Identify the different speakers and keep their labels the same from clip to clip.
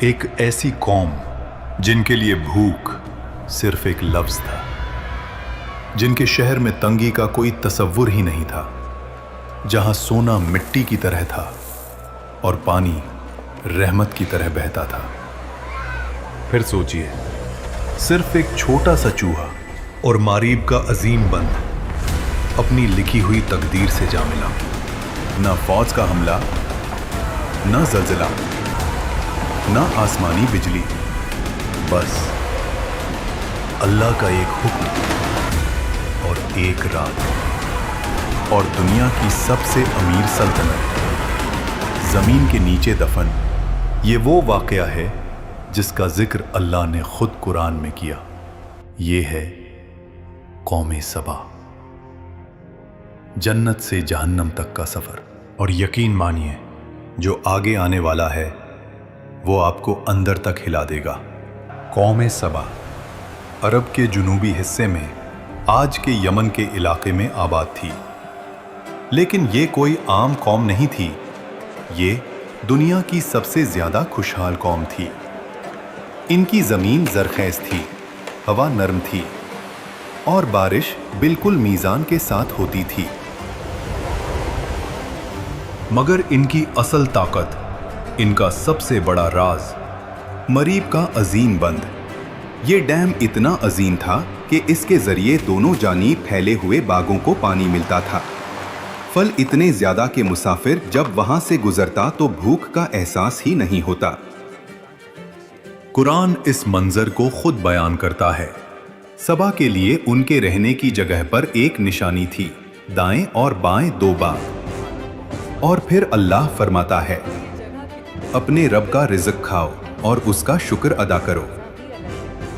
Speaker 1: एक ऐसी कौम जिनके लिए भूख सिर्फ एक लफ्ज था, जिनके शहर में तंगी का कोई तसव्वुर ही नहीं था, जहां सोना मिट्टी की तरह था और पानी रहमत की तरह बहता था। फिर सोचिए, सिर्फ एक छोटा सा चूहा और मारीब का अजीम बंद अपनी लिखी हुई तकदीर से जा मिला। ना फौज का हमला, ना ज़लज़ला, ना आसमानी बिजली, बस अल्लाह का एक हुक्म और एक रात, और दुनिया की सबसे अमीर सल्तनत जमीन के नीचे दफन। ये वो वाक़या है जिसका जिक्र अल्लाह ने खुद कुरान में किया। ये है कौमे सबा, जन्नत से जहन्नम तक का सफर। और यकीन मानिए, जो आगे आने वाला है वो आपको अंदर तक हिला देगा। कौमे सबा अरब के जुनूबी हिस्से में आज के यमन के इलाके में आबाद थी, लेकिन ये कोई आम कौम नहीं थी। ये दुनिया की सबसे ज्यादा खुशहाल कौम थी। इनकी जमीन जरखेज थी, हवा नरम थी और बारिश बिल्कुल मीज़ान के साथ होती थी। मगर इनकी असल ताकत, इनका सबसे बड़ा राज मरीब का अजीम बंद। ये डैम इतना अजीम था कि इसके जरिए दोनों जानीब फैले हुए बागों को पानी मिलता था। फल इतने ज्यादा कि मुसाफिर जब वहां से गुजरता तो भूख का एहसास ही नहीं होता। कुरान इस मंजर को खुद बयान करता है। सबा के लिए उनके रहने की जगह पर एक निशानी थी, दाएं और बाएं दो बाग। और फिर अल्लाह फरमाता है, अपने रब का रिज़्क खाओ और उसका शुक्र अदा करो।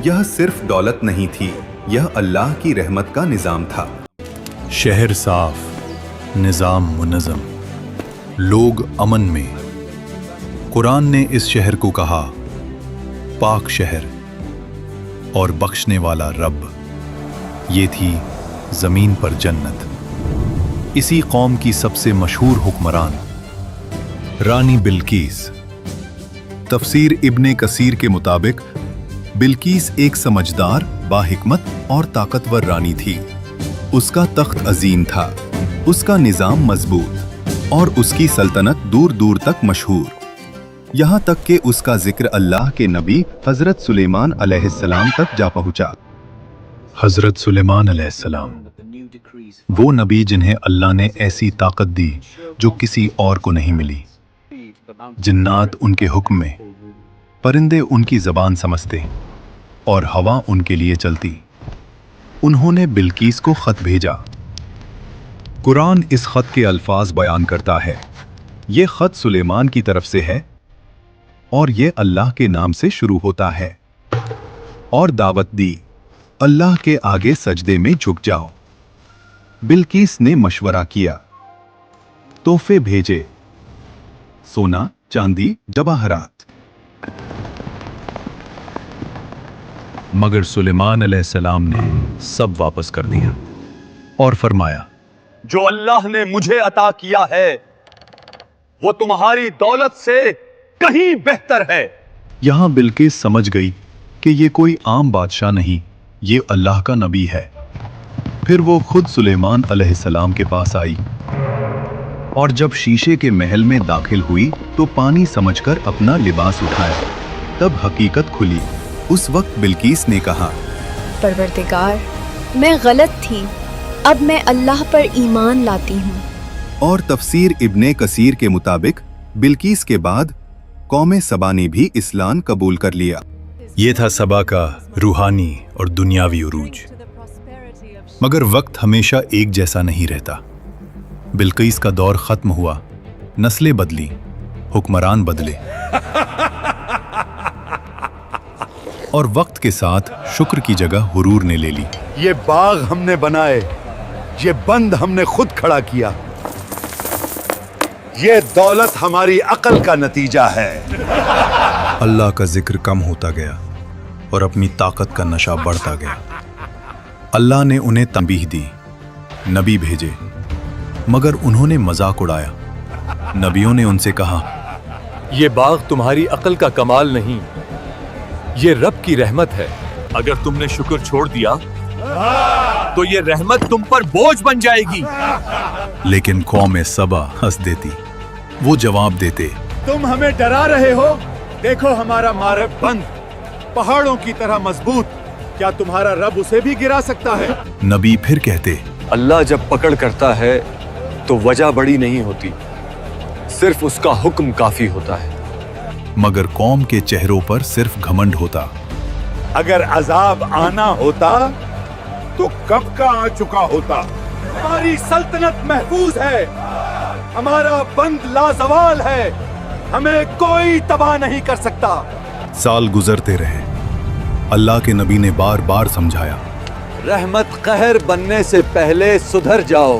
Speaker 1: यह सिर्फ दौलत नहीं थी, यह अल्लाह की रहमत का निज़ाम था। शहर साफ, निज़ाम मुनज़्ज़म, लोग अमन में। कुरान ने इस शहर को कहा पाक शहर और बख्शने वाला रब। ये थी ज़मीन पर जन्नत। इसी कौम की सबसे मशहूर हुक्मरान रानी बिल्कीस। तफसीर इब्ने कसीर के मुताबिक बिल्कीस एक समझदार, बाहिकमत और ताकतवर रानी थी। उसका तख्त अजीम था, उसका निज़ाम मजबूत और उसकी सल्तनत दूर दूर तक मशहूर। यहाँ तक कि उसका जिक्र अल्लाह के नबी हज़रत सुलेमान अलैहिस्सलाम तक जा पहुँचा। हज़रत सुलेमान अलैहिस्सलाम वो नबी जिन्हें अल्लाह ने ऐसी ताकत दी जो किसी और को नहीं मिली। जिन्नात उनके हुक्म में, परिंदे उनकी ज़बान समझते और हवा उनके लिए चलती। उन्होंने बिल्कीस को ख़त भेजा। कुरान इस ख़त के अल्फाज बयान करता है। ये ख़त सुलेमान की तरफ से है और ये अल्लाह के नाम से शुरू होता है। और दावत दी, अल्लाह के आगे सजदे में झुक जाओ। बिल्कीस ने मशवरा किया, तोहफे भेजे, सोना, चांदी, जवाहरात। मगर सुलेमान अलैहिस्सलाम ने सब वापस कर दिया और फरमाया,
Speaker 2: जो अल्लाह ने मुझे अता किया है वो तुम्हारी दौलत से कहीं बेहतर है।
Speaker 1: यहां बिल्किस समझ गई कि ये कोई आम बादशाह नहीं, ये अल्लाह का नबी है। फिर वो खुद सुलेमान अलैहिस्सलाम के पास आई और जब शीशे के महल में दाखिल हुई तो पानी समझकर अपना लिबास उठाया। तब हकीकत खुली। उस वक्त बिल्कीस ने कहा,
Speaker 3: परवरदिगार, मैं गलत थी, अब मैं अल्लाह पर ईमान लाती हूँ।
Speaker 4: और तफसीर इब्ने कसीर के मुताबिक बिल्कीस के बाद कौमे सबा ने भी इस्लाम कबूल कर लिया।
Speaker 1: ये था सबा का रूहानी और दुनियावी उरूज। मगर वक्त हमेशा एक जैसा नहीं रहता। बिल्कीस का दौर खत्म हुआ, नस्लें बदली, हुक्मरान बदले और वक्त के साथ शुक्र की जगह हुरूर ने ले ली।
Speaker 2: ये बाग हमने बनाए, ये बंद हमने खुद खड़ा किया, ये दौलत हमारी अकल का नतीजा है।
Speaker 1: अल्लाह का जिक्र कम होता गया और अपनी ताकत का नशा बढ़ता गया। अल्लाह ने उन्हें तंबीह दी, नबी भेजे, मगर उन्होंने मजाक उड़ाया। नबियों ने उनसे कहा,
Speaker 2: یہ باغ تمہاری عقل کا کمال نہیں، یہ رب کی رحمت ہے۔ اگر تم نے شکر چھوڑ دیا تو یہ رحمت تم پر بوجھ بن جائے گی۔
Speaker 1: لیکن قوم سبا ہنس دیتی، وہ جواب دیتے،
Speaker 5: تم ہمیں ڈرا رہے ہو؟ دیکھو ہمارا مارب بند پہاڑوں کی طرح مضبوط، کیا تمہارا رب اسے بھی گرا سکتا ہے؟
Speaker 1: نبی پھر کہتے،
Speaker 2: اللہ جب پکڑ کرتا ہے تو وجہ بڑی نہیں ہوتی، صرف اس کا حکم کافی ہوتا ہے۔
Speaker 1: مگر قوم کے چہروں پر صرف گھمنڈ ہوتا۔
Speaker 5: اگر عذاب آنا ہوتا تو کب کا آ چکا ہوتا۔ ہماری سلطنت محفوظ ہے، ہمارا بند لازوال ہے، ہمیں کوئی تباہ نہیں کر سکتا۔
Speaker 1: سال گزرتے رہے، اللہ کے نبی نے بار بار سمجھایا،
Speaker 2: رحمت قہر بننے سے پہلے سدھر جاؤ۔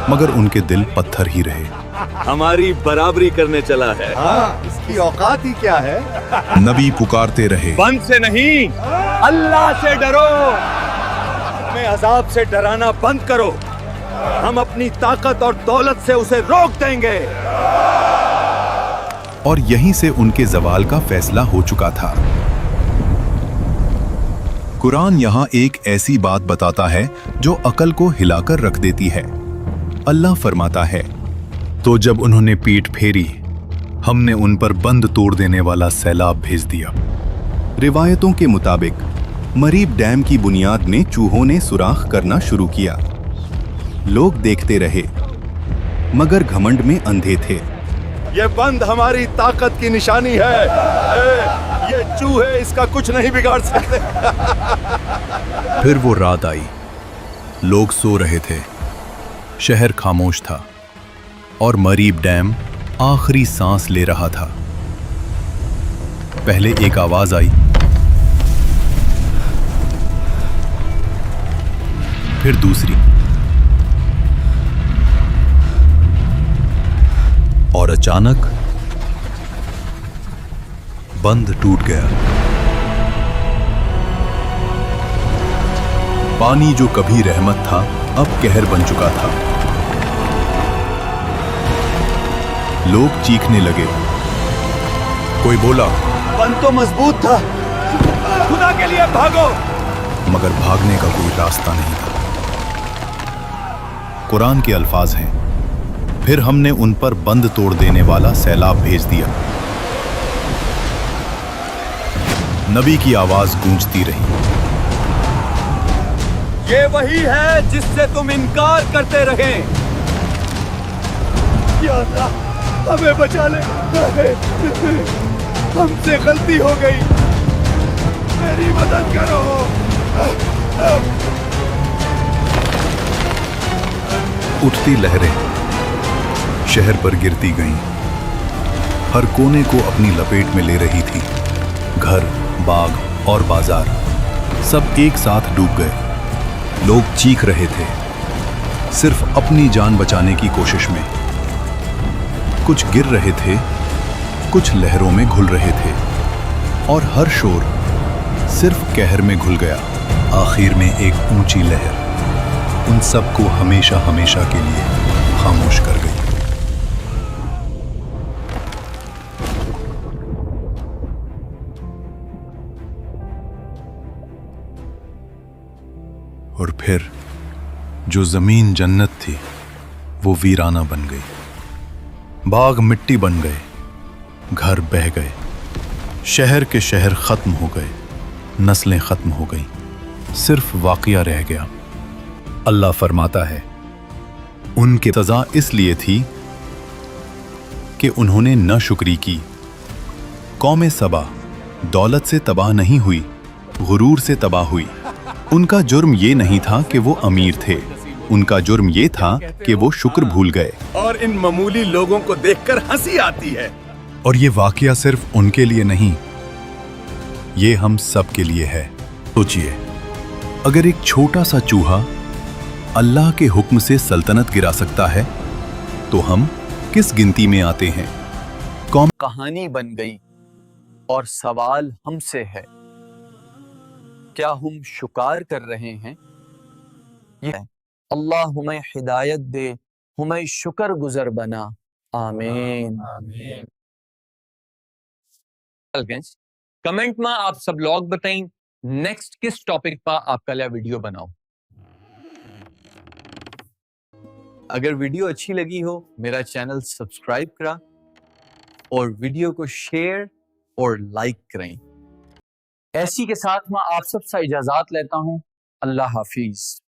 Speaker 1: مگر ان کے دل پتھر ہی رہے۔
Speaker 2: ہماری برابری کرنے چلا ہے،
Speaker 5: اس کی اوقات ہی کیا ہے؟
Speaker 1: نبی پکارتے رہے،
Speaker 2: بند سے نہیں، اللہ سے ڈرو۔
Speaker 5: ہمیں عذاب سے ڈرانا بند کرو، ہم اپنی طاقت اور دولت سے اسے روک دیں گے۔
Speaker 1: اور یہیں سے ان کے زوال کا فیصلہ ہو چکا تھا۔ قرآن یہاں ایک ایسی بات بتاتا ہے جو عقل کو ہلا کر رکھ دیتی ہے۔ اللہ فرماتا ہے، تو جب انہوں نے پیٹ پھیری، ہم نے ان پر بند توڑ دینے والا سیلاب بھیج دیا۔ روایتوں کے مطابق مریب ڈیم کی بنیاد میں چوہوں نے سوراخ کرنا شروع کیا۔ لوگ دیکھتے رہے، مگر گھمنڈ میں اندھے تھے۔
Speaker 5: یہ بند ہماری طاقت کی نشانی ہے، یہ چوہے اس کا کچھ نہیں بگاڑ سکتے۔
Speaker 1: پھر وہ رات آئی، لوگ سو رہے تھے، شہر خاموش تھا، اور مریب ڈیم آخری سانس لے رہا تھا۔ پہلے ایک آواز آئی، پھر دوسری، اور اچانک بند ٹوٹ گیا۔ پانی جو کبھی رحمت تھا اب قہر بن چکا تھا۔ لوگ چیخنے لگے، کوئی بولا،
Speaker 5: بند تو مضبوط تھا، خدا کے لیے بھاگو۔
Speaker 1: مگر بھاگنے کا کوئی راستہ نہیں تھا۔ قرآن کے الفاظ ہیں، پھر ہم نے ان پر بند توڑ دینے والا سیلاب بھیج دیا۔ نبی کی آواز گونجتی رہی،
Speaker 5: یہ وہی ہے جس سے تم انکار کرتے رہے۔ یا اللہ ہمیں بچا لے، ہم سے غلطی ہو گئی، میری مدد کرو۔
Speaker 1: اٹھتی لہریں شہر پر گرتی گئیں، ہر کونے کو اپنی لپیٹ میں لے رہی تھی۔ گھر، باغ اور بازار سب ایک ساتھ ڈوب گئے۔ لوگ چیخ رہے تھے، صرف اپنی جان بچانے کی کوشش میں۔ کچھ گر رہے تھے، کچھ لہروں میں گھل رہے تھے، اور ہر شور صرف قہر میں گھل گیا۔ آخر میں ایک اونچی لہر ان سب کو ہمیشہ ہمیشہ کے لیے خاموش کر گئی۔ اور پھر جو زمین جنت تھی وہ ویرانہ بن گئی، باغ مٹی بن گئے، گھر بہہ گئے، شہر کے شہر ختم ہو گئے، نسلیں ختم ہو گئیں، صرف واقعہ رہ گیا۔ اللہ فرماتا ہے، ان کی سزا اس لیے تھی کہ انہوں نے نہ شکری کی۔ قوم سبا دولت سے تباہ نہیں ہوئی، غرور سے تباہ ہوئی۔ ان کا جرم یہ نہیں تھا کہ وہ امیر تھے، ان کا جرم یہ تھا کہ وہ شکر بھول گئے۔
Speaker 5: اور ان معمولی لوگوں کو دیکھ کر ہنسی آتی ہے۔
Speaker 1: اور یہ واقعہ صرف ان کے لیے نہیں، یہ ہم سب کے لیے ہے۔ سوچئے، اگر ایک چھوٹا سا چوہا اللہ کے حکم سے سلطنت گرا سکتا ہے تو ہم کس گنتی میں آتے ہیں؟
Speaker 6: کہانی بن گئی اور سوال ہم سے ہے، کیا ہم شکار کر رہے ہیں؟ یہ اللہ ہمیں ہدایت دے، ہمیں شکر گزر بنا، آمین۔ کمنٹ میں آپ سب لوگ بتائیں نیکسٹ کس ٹاپک پر آپ کا لیا ویڈیو بناؤ. اگر ویڈیو اچھی لگی ہو میرا چینل سبسکرائب کرا اور ویڈیو کو شیئر اور لائک کریں. ایسی کے ساتھ میں آپ سب سے اجازت لیتا ہوں. اللہ حافظ.